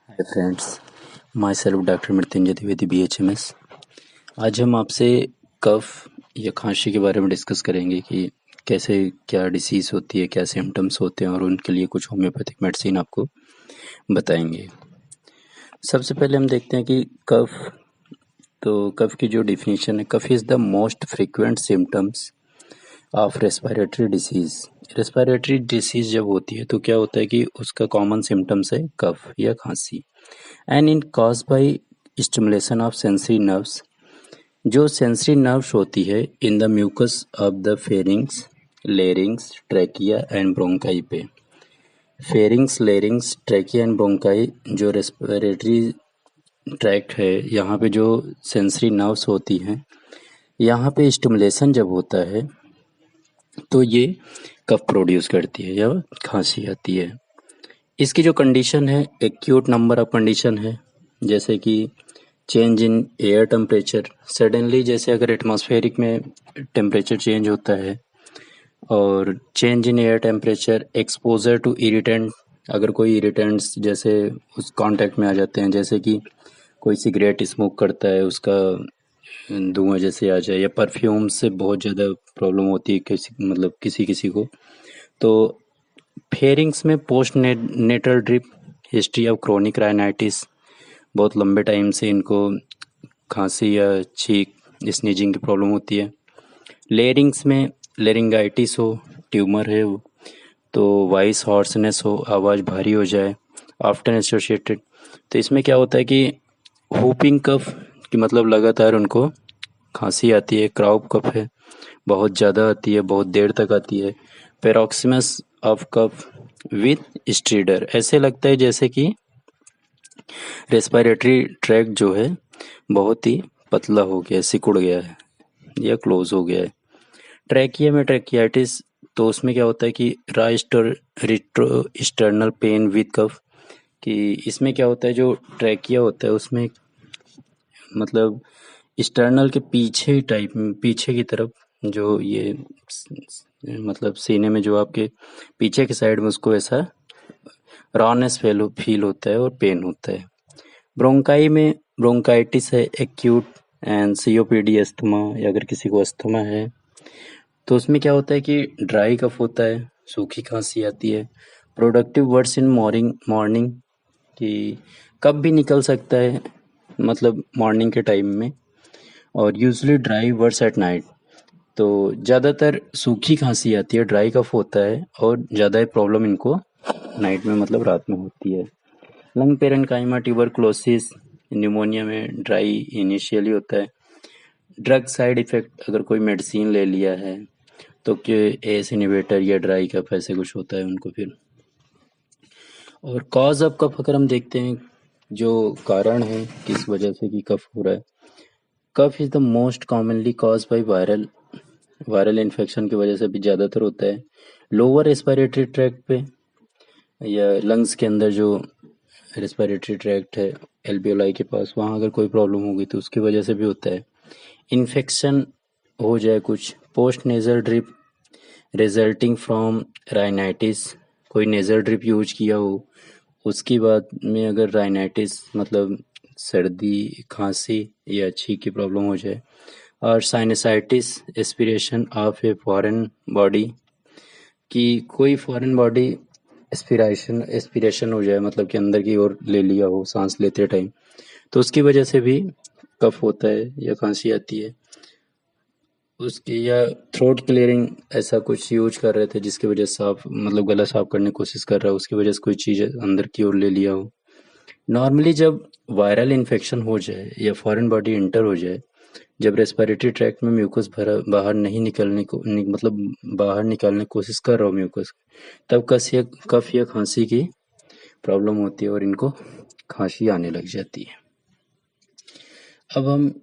Hi friends, my self doctor Mrityunjay Dwivedi BHMS। आज हम आपसे कफ या खांसी के बारे में डिस्कस करेंगे कि कैसे क्या डिसीज़ होती है, क्या सिम्टम्स होते हैं और उनके लिए कुछ होम्योपैथिक मेडिसिन आपको बताएंगे। सबसे पहले हम देखते हैं कि कफ की जो डिफिनीशन है, cough is the most frequent symptoms of respiratory disease. Respiratory disease जब होती है तो क्या होता है कि उसका कॉमन सिम्टम्स है कफ या खांसी। And in cause by stimulation of sensory nerves, जो सेंसरी नर्व्स होती है in the mucus of the pharynx, larynx, trachea and bronchi पे। Pharynx, larynx, trachea and bronchi जो रेस्पिरेटरी ट्रैक्ट है, यहाँ पे जो सेंसरी नर्व्स होती हैं, यहाँ पे स्टिमुलेशन जब होता है तो ये कफ प्रोड्यूस करती है या खांसी आती है। इसकी जो कंडीशन है, एक्यूट नंबर ऑफ कंडीशन है, जैसे कि change in air temperature, suddenly जैसे अगर एटमॉस्फेरिक में टेम्परेचर चेंज होता है, और change in air temperature, exposure to irritant, अगर कोई इरिटेंट्स जैसे उस कांटेक्ट में आ जाते हैं, जैसे कि कोई सिगरेट स्मोक करता है उसका धुआं जैसे आ जाए, या परफ्यूम से बहुत ज़्यादा प्रॉब्लम होती है किसी किसी को। तो फेरिंग्स में post nasal drip, history of chronic rhinitis, बहुत लंबे टाइम से इनको खांसी या छींक स्नीजिंग की प्रॉब्लम होती है। लेरिंग्स में लेरिंगाइटिस हो, ट्यूमर है वो, तो वॉइस हॉर्सनेस हो, आवाज़ भारी हो जाए, ऑफ्टन एसोसिएटेड। तो इसमें क्या होता है कि हुपिंग कफ कि मतलब लगातार उनको खांसी आती है, क्राउप कफ है, बहुत ज़्यादा आती है, बहुत देर तक आती है। पेरोक्सिमस ऑफ कफ विथ स्ट्रीडर, ऐसे लगता है जैसे कि रेस्पिरेटरी ट्रैक जो है बहुत ही पतला हो गया है, सिकुड़ गया है या क्लोज हो गया है। ट्रैकिया में ट्रैकियाटिस, तो उसमें क्या होता है कि रिट्रो एक्सटर्नल पेन विद कफ, कि इसमें क्या होता है, जो ट्रैकिया होता है उसमें मतलब एक्सटर्नल के पीछे टाइप में, पीछे की तरफ जो ये मतलब सीने में जो आपके पीछे के साइड में, उसको ऐसा रॉनेस फील होता है और पेन होता है। ब्रोंकाई में ब्रोंकाइटिस है, एक्यूट एंड COPD अस्थमा, या अगर किसी को अस्थमा है तो उसमें क्या होता है कि ड्राई कफ होता है, सूखी खांसी आती है। प्रोडक्टिव वर्ड्स इन मॉर्निंग, कि कब भी निकल सकता है, मतलब मॉर्निंग के टाइम में, और usually dry words at night. तो ज़्यादातर सूखी खांसी आती है, ड्राई कफ होता है, और ज़्यादा प्रॉब्लम इनको नाइट में मतलब रात में होती है। लंग पेरेन्काइमा, ट्यूबरकुलोसिस, न्यूमोनिया में ड्राई इनिशियली होता है। ड्रग साइड इफ़ेक्ट, अगर कोई मेडिसिन ले लिया है तो कि एस इनिवेटर या ड्राई कफ ऐसे कुछ होता है उनको फिर। और कॉज ऑफ कफ अगर हम देखते हैं, जो कारण है किस वजह से कि कफ हो रहा है, cough is the most commonly cause by viral infection की वजह से भी ज़्यादातर होता है। लोअर रेस्पिरेटरी ट्रैक्ट पे या लंग्स के अंदर जो रेस्पिरेटरी ट्रैक्ट है, एल्वियोलाई के पास, वहाँ अगर कोई प्रॉब्लम होगी तो उसकी वजह से भी होता है। इन्फेक्शन हो जाए कुछ, post nasal drip resulting from rhinitis, कोई नेजल ड्रिप यूज किया हो उसकी बाद में अगर राइनाइटिस मतलब सर्दी, खांसी या छींक की प्रॉब्लम हो जाए। और sinusitis, aspiration of a foreign body, कि कोई फॉरेन बॉडी एस्पिरेशन हो जाए, मतलब कि अंदर की ओर ले लिया हो सांस लेते टाइम, तो उसकी वजह से भी कफ होता है या खांसी आती है। उसकी या थ्रोट क्लियरिंग, ऐसा कुछ यूज कर रहे थे जिसकी वजह से साफ मतलब गला साफ करने की कोशिश कर रहा है, उसकी वजह से कोई चीज़ अंदर की ओर ले लिया हो। नॉर्मली जब वायरल इन्फेक्शन हो जाए या फॉरेन बॉडी इंटर हो जाए, जब रेस्पिरेटरी ट्रैक्ट में म्यूकस भरा बाहर नहीं निकलने को मतलब बाहर निकालने की कोशिश कर रहा हो म्यूकस, तब कफ या खांसी की प्रॉब्लम होती है और इनको खांसी आने लग जाती है। अब हम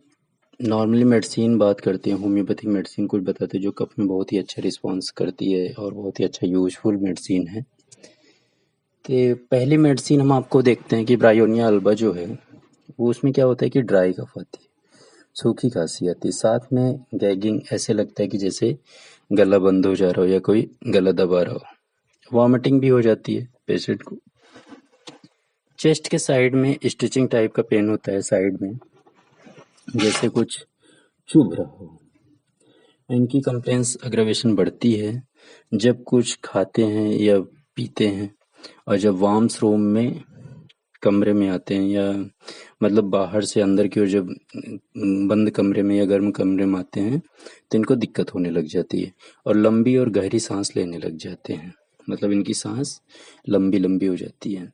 नॉर्मली मेडिसिन बात करते हैं, होम्योपैथिक मेडिसिन कुछ बताते हैं जो कफ में बहुत ही अच्छा रिस्पॉन्स करती है और बहुत ही अच्छा यूजफुल मेडिसिन है। तो पहली मेडिसिन हम आपको देखते हैं कि ब्रायोनिया अल्बा जो है वो, उसमें क्या होता है कि ड्राई कफ आती है, सूखी खांसी आती है, साथ में गैगिंग, ऐसे लगता है कि जैसे गला बंद हो जा रहा हो या कोई गला दबा रहा हो। वॉमिटिंग भी हो जाती है पेशेंट को। चेस्ट के साइड में स्टिचिंग टाइप का पेन होता है साइड में, जैसे कुछ चुभ रहा हो। इनकी कंप्लेंस अग्रवेशन बढ़ती है जब कुछ खाते हैं या पीते हैं, और जब वार्म्स रूम में कमरे में आते हैं, या मतलब बाहर से अंदर की ओर जब बंद कमरे में या गर्म कमरे में आते हैं तो इनको दिक्कत होने लग जाती है, और लंबी और गहरी सांस लेने लग जाते हैं, मतलब इनकी सांस लंबी लंबी हो जाती है।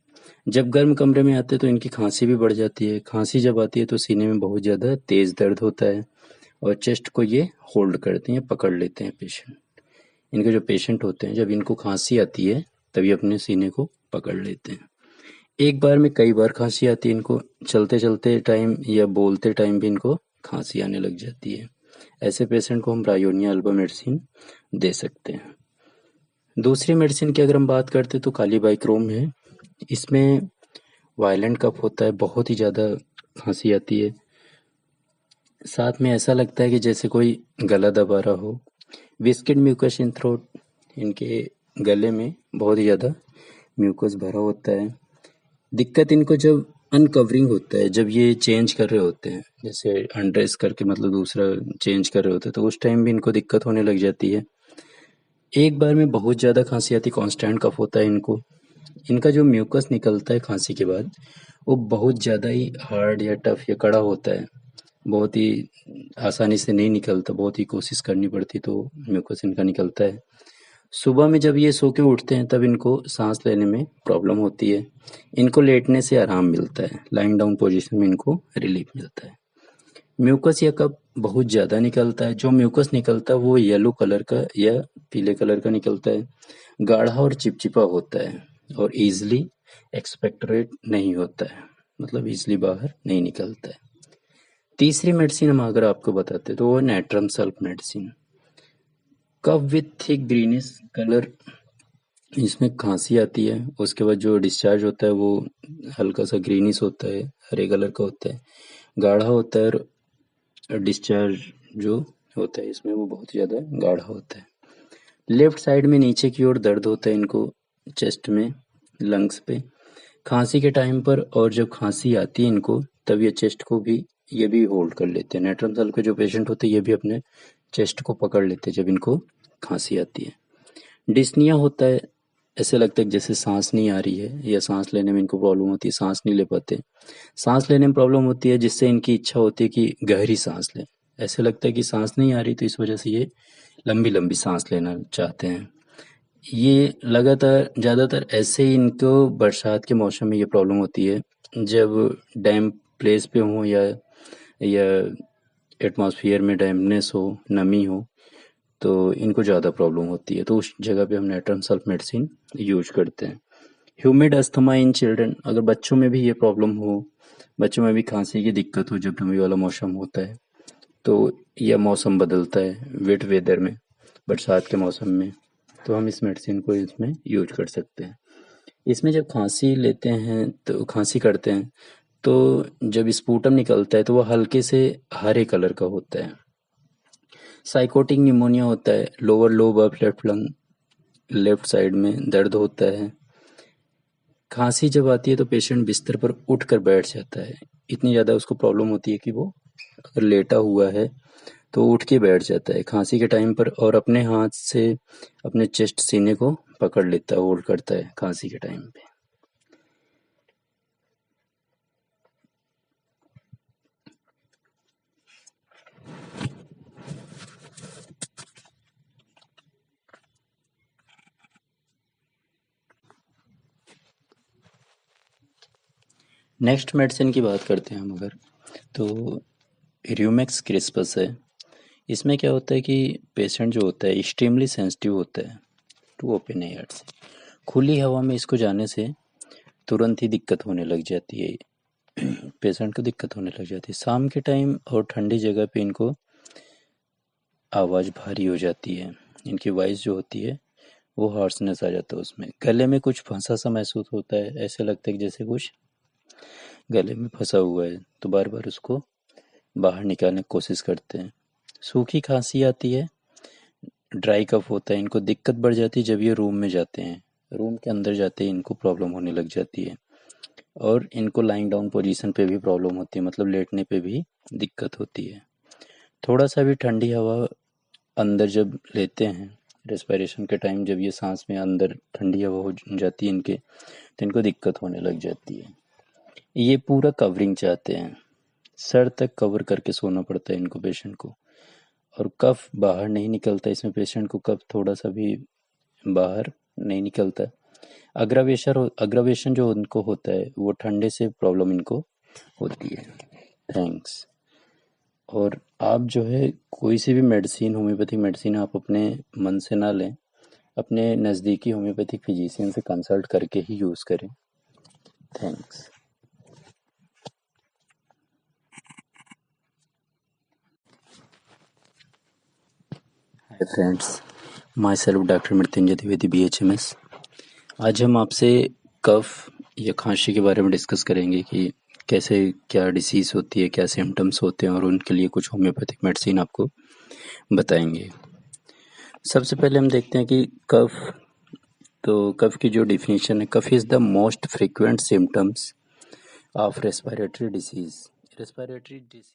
जब गर्म कमरे में आते हैं तो इनकी खांसी भी बढ़ जाती है। खांसी जब आती है तो सीने में बहुत ज़्यादा तेज़ दर्द होता है, और चेस्ट को ये होल्ड करते हैं, पकड़ लेते हैं पेशेंट। इनके जो पेशेंट होते हैं जब इनको खांसी आती है तभी अपने सीने को पकड़ लेते हैं। एक बार में कई बार खांसी आती है इनको, चलते चलते टाइम या बोलते टाइम भी इनको खांसी आने लग जाती है। ऐसे पेशेंट को हम ब्रायोनिया अल्बा मेडिसिन दे सकते हैं। दूसरी मेडिसिन की अगर हम बात करते हैं तो कालीबाइक्रोम है। इसमें वायलेंट कफ होता है, बहुत ही ज़्यादा खांसी आती है, साथ में ऐसा लगता है कि जैसे कोई गला दबा रहा हो। विस्किड म्यूकस इन थ्रोट, इनके गले में बहुत ही ज़्यादा म्यूकस भरा होता है। दिक्कत इनको जब अनकवरिंग होता है, जब ये चेंज कर रहे होते हैं, जैसे अनड्रेस करके मतलब दूसरा चेंज कर रहे होते हैं, तो उस टाइम भी इनको दिक्कत होने लग जाती है। एक बार में बहुत ज़्यादा खांसी आती, कांस्टेंट कफ होता है इनको। इनका जो म्यूकस निकलता है खांसी के बाद वो बहुत ज़्यादा ही हार्ड या टफ या कड़ा होता है, बहुत ही आसानी से नहीं निकलता, बहुत ही कोशिश करनी पड़ती तो म्यूकस इनका निकलता है। सुबह में जब ये सो के उठते हैं तब इनको सांस लेने में प्रॉब्लम होती है। इनको लेटने से आराम मिलता है, लाइंग डाउन पोजीशन में इनको रिलीफ मिलता है। म्यूकस या कफ बहुत ज़्यादा निकलता है, जो म्यूकस निकलता है वो येलो कलर का या पीले कलर का निकलता है, गाढ़ा और चिपचिपा होता है, और ईजिली एक्सपेक्टोरेट नहीं होता है, मतलब ईजिली बाहर नहीं निकलता है। तीसरी मेडिसिन हम अगर आपको बताते तो वो natrum sulph medicine. Cough with thick greenish colour, इसमें खांसी आती है, उसके बाद जो डिस्चार्ज होता है वो हल्का सा ग्रीनिश होता है, हरे कलर का होता है, गाढ़ा होता है, और डिस्चार्ज जो होता है इसमें वो बहुत ज़्यादा गाढ़ा होता है। लेफ्ट साइड में नीचे की ओर दर्द होता है इनको, चेस्ट में, लंग्स पे, खांसी के टाइम पर, और जब खांसी आती है इनको तब ये चेस्ट को भी ये भी होल्ड कर लेते हैं। नेट्रम सल्फ के जो पेशेंट होते हैं ये भी अपने चेस्ट को पकड़ लेते हैं जब इनको खांसी आती है। डिस्निया होता है, ऐसे लगता है कि जैसे सांस नहीं आ रही है, या सांस लेने में इनको प्रॉब्लम होती है, सांस नहीं ले पाते। सांस लेने में प्रॉब्लम होती है जिससे इनकी इच्छा होती है कि गहरी सांस लें, ऐसे लगता है कि सांस नहीं आ रही तो इस वजह से ये लंबी लंबी सांस लेना चाहते हैं। ये लगातार ज़्यादातर ऐसे ही इनको बरसात के मौसम में ये प्रॉब्लम होती है, जब डैम प्लेस पे हो या एटमॉस्फेयर में डैम्पनेस हो, नमी हो, तो इनको ज़्यादा प्रॉब्लम होती है, तो उस जगह पे हम नेट्रम सल्फ मेडिसिन यूज करते हैं। ह्यूमिड अस्थमा इन चिल्ड्रन, अगर बच्चों में भी ये प्रॉब्लम हो, बच्चों में भी खांसी की दिक्कत हो जब नमी वाला मौसम होता है, तो यह मौसम बदलता है वेट वेदर में, बरसात के मौसम में, तो हम इस मेडिसिन को इसमें यूज कर सकते हैं। इसमें जब खांसी लेते हैं तो खांसी करते हैं तो जब स्पूटम निकलता है तो वो हल्के से हरे कलर का होता है। साइकोटिक निमोनिया होता है, lower lobe of left lung, left side में दर्द होता है। खांसी जब आती है तो पेशेंट बिस्तर पर उठ कर बैठ जाता है, इतनी ज़्यादा उसको प्रॉब्लम होती है कि वो अगर लेटा हुआ है तो उठ के बैठ जाता है खांसी के टाइम पर, और अपने हाथ से अपने चेस्ट सीने को पकड़ लेता है, होल्ड करता है खांसी के टाइम पे। नेक्स्ट मेडिसिन की बात करते हैं हम अगर, तो र्यूमेक्स क्रिस्पस है। इसमें क्या होता है कि पेशेंट जो होता है एक्सट्रीमली सेंसिटिव होता है टू ओपन एयर से, खुली हवा में इसको जाने से तुरंत ही दिक्कत होने लग जाती है, पेशेंट को दिक्कत होने लग जाती है। शाम के टाइम और ठंडी जगह पे इनको आवाज़ भारी हो जाती है, इनकी वॉइस जो होती है वो हार्सनेस आ जाता है, उसमें गले में कुछ फंसा सा महसूस होता है, ऐसे लगता है कि जैसे कुछ गले में फंसा हुआ है, तो बार बार उसको बाहर निकालने की कोशिश करते हैं। सूखी खांसी आती है, ड्राई कफ होता है, इनको दिक्कत बढ़ जाती है जब ये रूम में जाते हैं, रूम के अंदर जाते ही इनको प्रॉब्लम होने लग जाती है, और इनको लाइंग डाउन पोजीशन पे भी प्रॉब्लम होती है, मतलब लेटने पे भी दिक्कत होती है। थोड़ा सा भी ठंडी हवा अंदर जब लेते हैं रेस्पिरेशन के टाइम, जब ये सांस में अंदर ठंडी हवा हो जाती है इनके, तो इनको दिक्कत होने लग जाती है। ये पूरा कवरिंग चाहते हैं, सर तक कवर करके सोना पड़ता है इनको, पेशेंट को। और कफ बाहर नहीं निकलता इसमें, पेशेंट को कफ थोड़ा सा भी बाहर नहीं निकलता। अग्रवेशन जो उनको होता है वो ठंडे से प्रॉब्लम इनको होती है। थैंक्स। और आप जो है कोई सी भी मेडिसिन, होम्योपैथिक मेडिसिन आप अपने मन से ना लें, अपने नज़दीकी होम्योपैथिक फिजिशियन से कंसल्ट करके ही यूज़ करें। Thanks. Hi friends, my self doctor Mrityunjay Dwivedi BHMS। आज हम आपसे कफ या खांसी के बारे में डिस्कस करेंगे कि कैसे, क्या डिसीज़ होती है, क्या सिम्टम्स होते हैं, और उनके लिए कुछ होम्योपैथिक मेडिसिन आपको बताएंगे। सबसे पहले हम देखते हैं कि कफ, तो कफ की जो डिफिनीशन है, cough is the most frequent symptoms of respiratory disease. Respiratory disease